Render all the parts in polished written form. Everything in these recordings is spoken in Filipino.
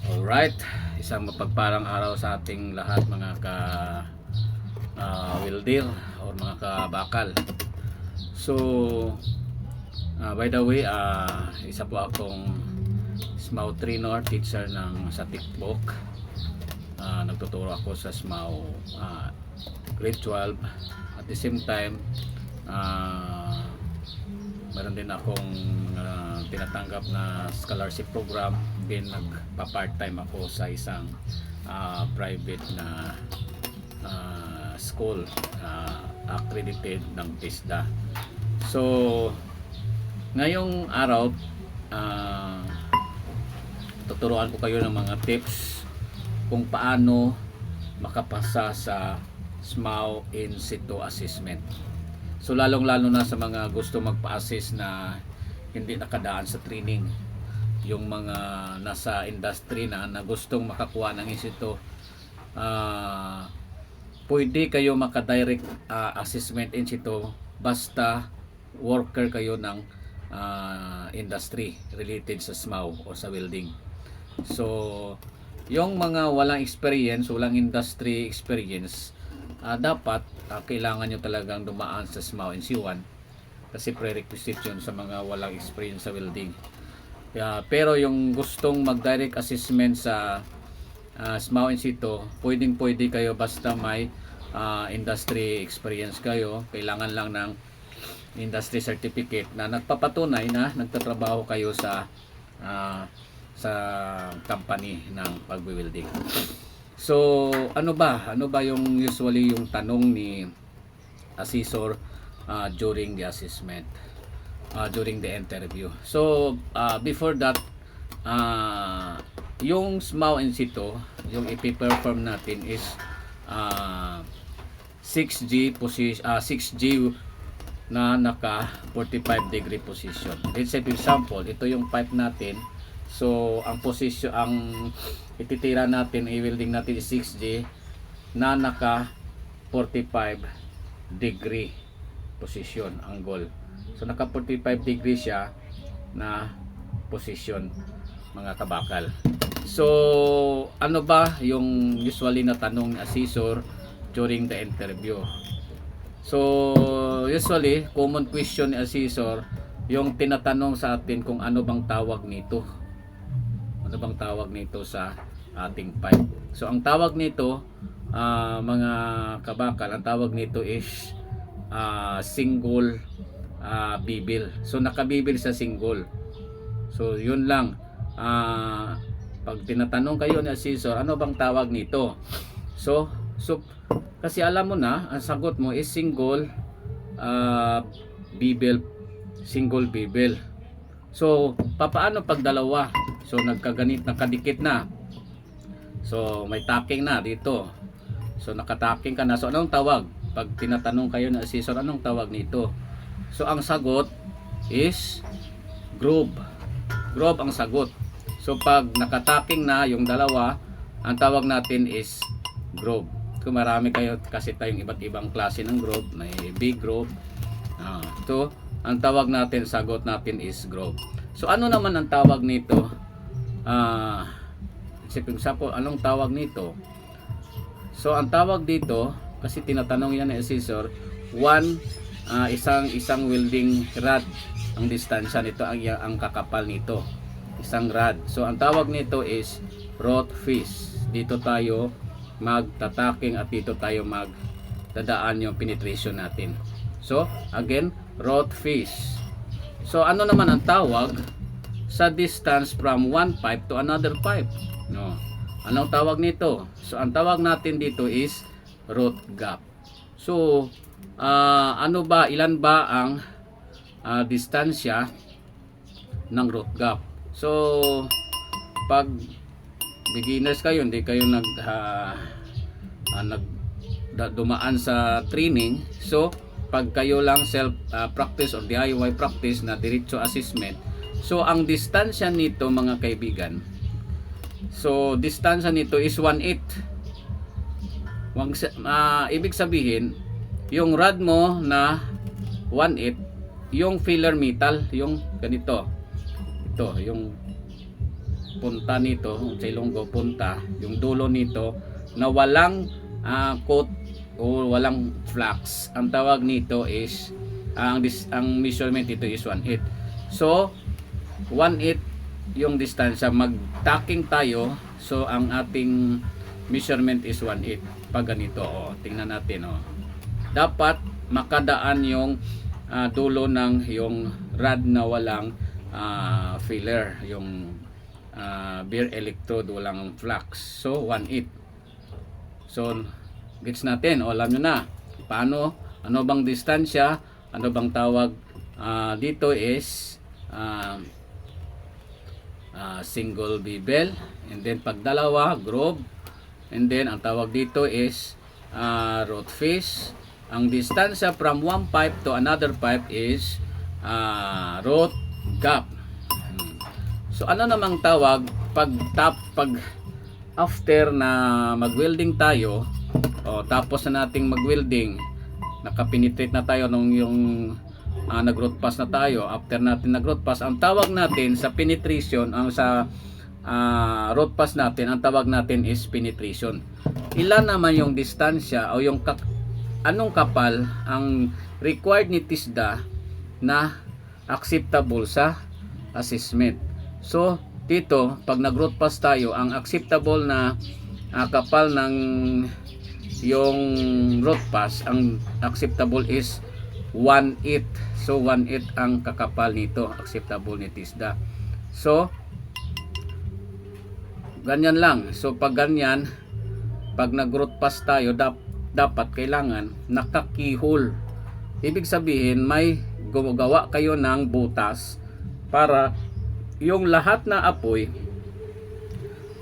Alright, isang mapagpalang araw sa ating lahat mga wilder o mga kabakal. So, by the way, isa po akong SMAW trainer, teacher ng sa TikTok. Nagtuturo ako sa SMAW grade 12. At the same time, meron din akong tinatanggap na scholarship program. Then nagpa-part-time ako sa isang private na school accredited ng TISDA. So ngayong araw tuturuan ko kayo ng mga tips kung paano makapasa sa SMAW in situ assessment. So lalong-lalo na sa mga gusto magpa-assess na hindi nakadaan sa training, yung mga nasa industry na gustong makakuha ng in situ, pwede kayo maka-direct assessment in situ basta worker kayo ng industry related sa SMAW o sa welding. So yung mga walang experience, walang industry experience, dapat kailangan nyo talagang dumaan sa SMAW NC1 kasi prerequisite yun sa mga walang experience sa welding. Pero yung gustong mag-direct assessment sa SMAW NC2, pwede kayo basta may industry experience kayo. Kailangan lang ng industry certificate na nagpapatunay na nagtatrabaho kayo sa company ng pagwi-welding. So ano ba yung usually yung tanong ni assessor during the assessment, during the interview? So before that, yung SMAW in situ, yung ipi-perform natin is 6G position, 6G na naka 45 degree position. Let's say for example, ito yung pipe natin. So ang position, ang ititira natin, i-welding natin is 6G na naka 45 degree position angle. So naka 45 degree siya na position, mga kabakal. So ano ba yung usually na tanong ni assessor during the interview? So usually common question ni assessor yung tinatanong sa atin kung ano bang tawag nito. Ano bang tawag nito sa ating pipe? So ang tawag nito, mga kabakal, ang tawag nito is single bibil. So nakabibil sa single. So yun lang. Pag tinatanong kayo ni assessor, ano bang tawag nito? So kasi alam mo na, ang sagot mo is single bibil, single bibil. So papaano pag dalawa? So nakadikit na. So may tacking na dito. So nakatacking ka na. So anong tawag? Pag tinatanong kayo ng assessor, anong tawag nito? So ang sagot is groove. Groove ang sagot. So pag nakatacking na yung dalawa, ang tawag natin is groove. Kung marami kayo kasi tayong iba't ibang klase ng groove, may big groove. So ang tawag natin, sagot natin is groove. So ano naman ang tawag nito? Example, anong tawag nito? So ang tawag dito, kasi tinatanong yan ng assessor, isang welding rod, ang distansya nito, ang kakapal nito, isang rod. So ang tawag nito is root fish. Dito tayo magtataking at dito tayo magdadaan yung penetration natin. So again, root fish. So ano naman ang tawag sa distance from one pipe to another pipe? No. Anong tawag nito? So ang tawag natin dito is root gap. So ilan ba ang distansya ng root gap? So pag beginners kayo, hindi kayo dumaan sa training, so pag kayo lang self practice or DIY practice na diretso assessment, so ang distansya nito mga kaibigan, so distansya nito is 1/8. Ibig sabihin, yung rod mo na 1/8, yung filler metal, yung ganito, ito, yung punta nito sa Ilonggo punta, yung dulo nito na walang coat o walang flux. Ang tawag nito is ang measurement dito is 1/8. So 1/8 yung distansya, mag-tacking tayo. So ang ating measurement is 1/8. Pag ganito, tingnan natin, dapat makadaan yung dulo ng yung rod na walang filler, yung bare electrode, walang flux. So 1/8. So gets natin, alam nyo na paano, ano bang distansya, ano bang tawag dito is single bevel, and then pag dalawa, groove, and then ang tawag dito is root face. Ang distansya from one pipe to another pipe is root gap. So ano namang tawag pag after na mag-welding tayo, tapos na nating mag-welding, nakapenetrate na tayo nung yung nag-root pass na tayo. After natin nag-root pass, ang tawag natin sa penetration, ang sa root pass natin, ang tawag natin is penetration. Ilan naman yung distansya o yung anong kapal ang required ni TISDA na acceptable sa assessment. So dito, pag nag-root pass tayo, ang acceptable na kapal ng yung root pass, ang acceptable is 1/8. So 1/8 ang kakapal nito, acceptable ni TISDA. So ganyan lang. So pag ganyan, pag nag-root pass tayo, dapat kailangan naka-keyhole. Ibig sabihin may gumagawa kayo ng butas para yung lahat na apoy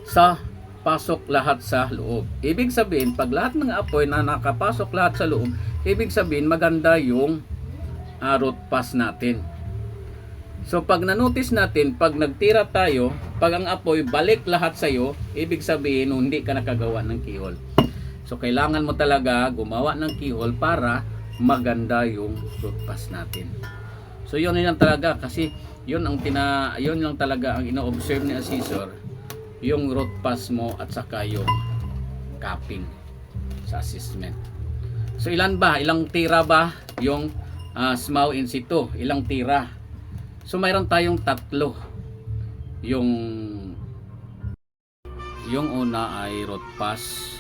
sa pasok lahat sa loob. Ibig sabihin, pag lahat ng apoy na nakapasok lahat sa loob, ibig sabihin maganda yung root pass natin. So pag na-notice natin, pag nagtira tayo, pag ang apoy balik lahat sa iyo, ibig sabihin hindi ka nakagawa ng keyhole. So kailangan mo talaga gumawa ng keyhole para maganda yung root pass natin. So yun lang talaga, kasi yun lang talaga ang ino-observe ni assessor, yung root pass mo at saka yung capping sa assessment. So ilang tira ba yung SMAW in situ? Ilang tira? So mayroon tayong tatlo. Yung una ay root pass,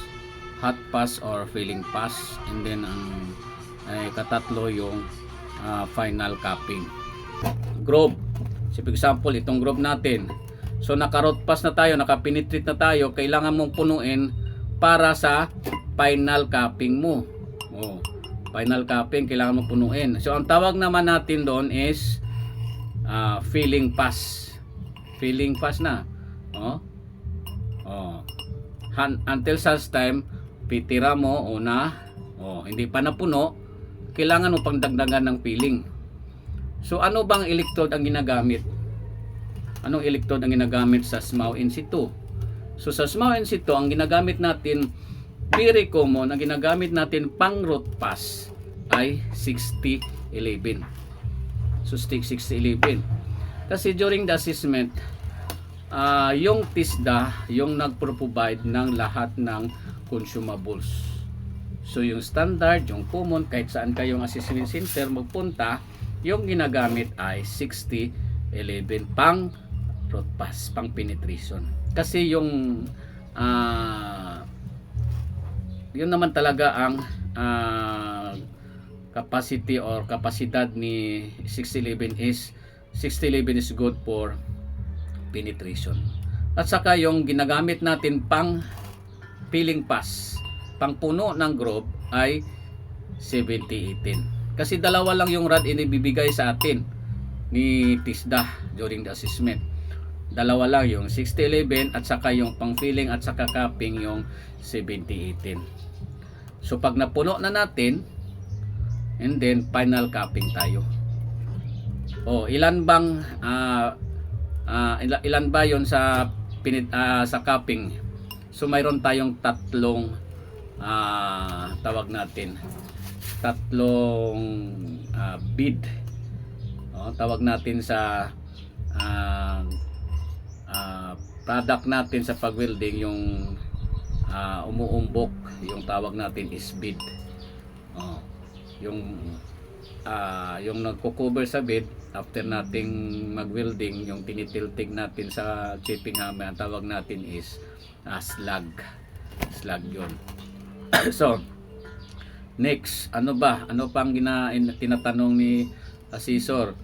hot pass or filling pass, and then ang katatlo yung final capping. Groove. So for example, itong groove natin. So naka-root pass na tayo, naka-penetrate na tayo, kailangan mong punuin para sa final capping mo. Final capping kailangan mong punuin. So ang tawag naman natin doon is filling pass. Filling pass na. Until such time pitira mo hindi pa napuno, kailangan mo pang dagdagan ng filling. So ano bang electrode ang ginagamit? Anong electrode ang ginagamit sa SMAW in situ? So sa SMAW in situ, ang ginagamit natin, very common, ang ginagamit natin pang root pass ay 6011. So stick 6011. Kasi during the assessment, yung TISDA yung nagpro-provide ng lahat ng consumables. So yung standard, yung common, kahit saan kayong assessment center magpunta, yung ginagamit ay 6011 pang root pass, pang penetration. Kasi yung yun naman talaga ang capacity or kapasidad ni 6011 is 6011 is good for penetration. At saka yung ginagamit natin pang filling pass, pang puno ng groove ay 7018. Kasi dalawa lang yung rod inibibigay sa atin ni TISDA during the assessment. Dalawa lang, yung 6011 at saka yung pang filling at saka capping yung 7018. So pag napuno na natin, and then final capping tayo. Ilan ba yon sa capping? So mayroon tayong tatlong bead. Tawag natin sa product natin sa pag-welding yung umuumbok, yung tawag natin is bead. Oh, yung nagko-cover sa bead after nating mag-welding, yung tinitiltig natin sa chipping hammer, ang tawag natin is slag. Slag yun. So, next, ano pang tinatanong ni assessor?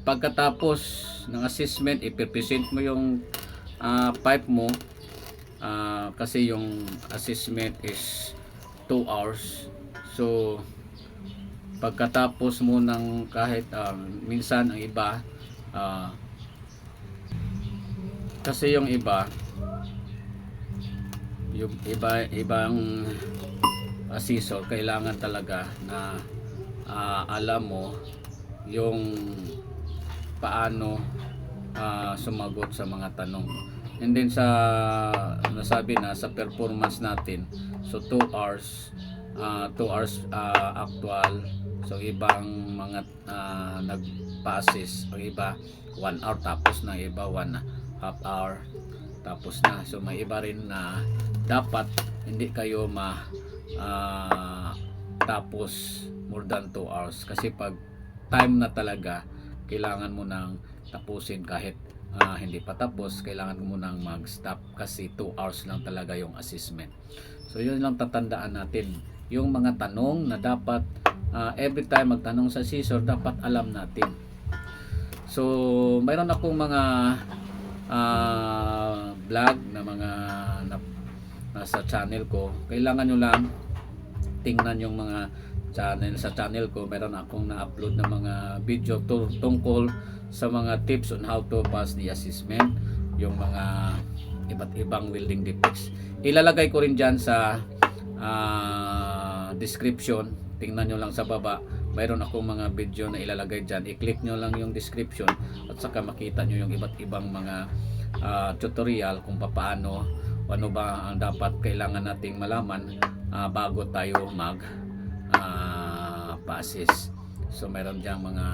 Pagkatapos ng assessment, i-present mo yung pipe mo, kasi yung assessment is 2 hours. So, pagkatapos mo ng kahit minsan ang iba, kasi yung ibang assessor kailangan talaga na alam mo yung paano sumagot sa mga tanong. And then sa nasabi na sa performance natin, so 2 hours actual. So ibang mga nagpa-assist, ang iba 1 hour tapos na, iba 1.5 hour tapos na. So may iba rin na dapat hindi kayo tapos more than 2 hours, kasi pag time na talaga kailangan mo nang tapusin. Kahit hindi pa tapos, kailangan mo nang mag-stop kasi 2 hours lang talaga yung assessment. So yun lang tatandaan natin, yung mga tanong na dapat every time magtanong sa assessor, dapat alam natin. So mayroon akong mga vlog na mga nasa channel ko. Kailangan nyo lang tingnan yung mga channel sa channel ko. Meron akong na-upload na mga video tungkol sa mga tips on how to pass the assessment, yung mga iba't ibang welding defects. Ilalagay ko rin dyan sa description. Tingnan nyo lang sa baba, mayroon akong mga video na ilalagay dyan. I-click nyo lang yung description at saka makita nyo yung iba't ibang mga tutorial kung paano, ano ba ang dapat kailangan nating malaman bago tayo pa-assist. So mayroon dyan mga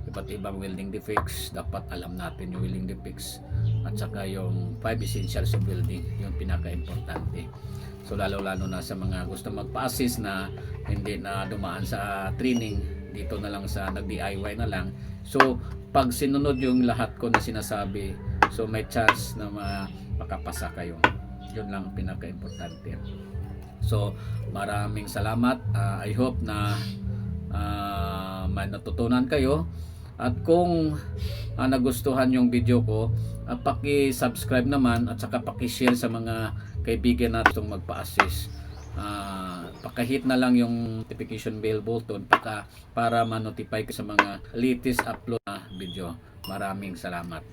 iba't ibang welding defects, dapat alam natin yung welding defects, at saka yung 5 essentials of welding, yung pinaka-importante. So lalo na sa mga gusto magpa-assist na hindi na dumaan sa training, dito na lang sa nag-DIY na lang. So pag sinunod yung lahat ko na sinasabi, so may chance na makapasa kayo. Yun lang pinaka-importante. So maraming salamat. I hope na may natutunan kayo. At kung nagustuhan yung video ko, paki-subscribe naman at saka paki-share sa mga kaibigan natin magpa-assist. Paki-hit na lang yung notification bell button para ma-notify ka sa mga latest upload na video. Maraming salamat.